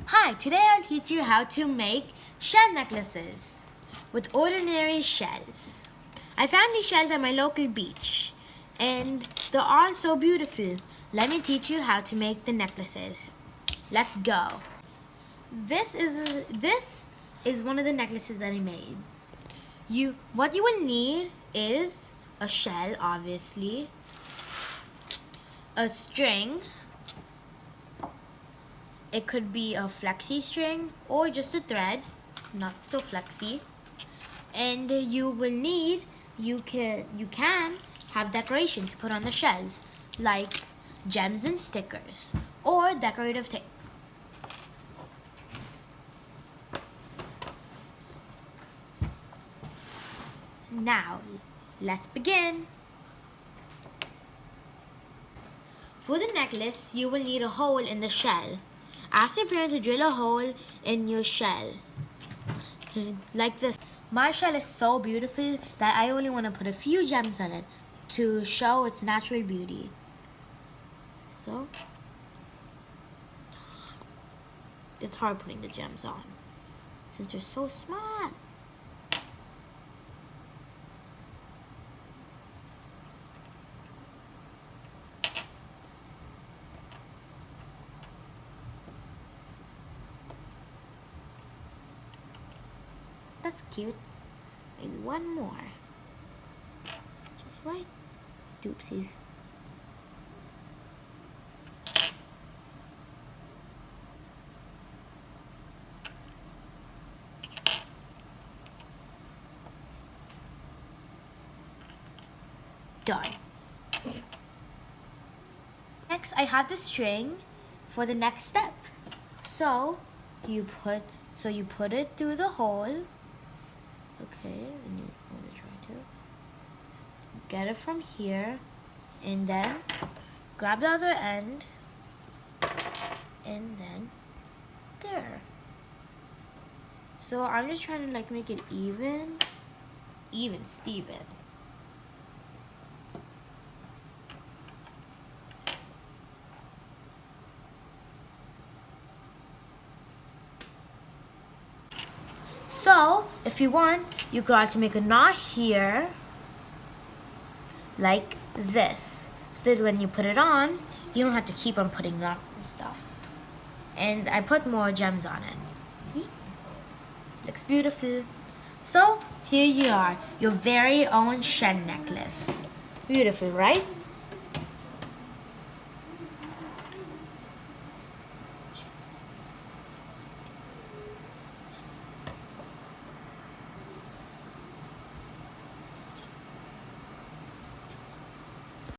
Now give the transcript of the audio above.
Hi, today I'll teach you how to make shell necklaces with ordinary shells. I found these shells at my local beach and they're all so beautiful. Let me teach you how to make the necklaces. Let's go. This is one of the necklaces that I made. What you will need is a shell, obviously, a string. It could be a flexi string or just a thread, not so flexi. And you can have decorations to put on the shells, like gems and stickers or decorative tape. Now, let's begin. For the necklace, you will need a hole in the shell. Ask your parent to drill a hole in your shell, like this. My shell is so beautiful that I only want to put a few gems on it to show its natural beauty. So, it's hard putting the gems on since they're so small. That's cute. Maybe one more. Just right. Oopsies. Done. Next, I have the string for the next step. So you put it through the hole. Okay, and you want to try to get it from here, and then grab the other end, and then there. So I'm just trying to make it even Steven. So, if you want, you could also make a knot here, like this, so that when you put it on, you don't have to keep on putting knots and stuff. And I put more gems on it. See? Looks beautiful. So, here you are, your very own shell necklace. Beautiful, right?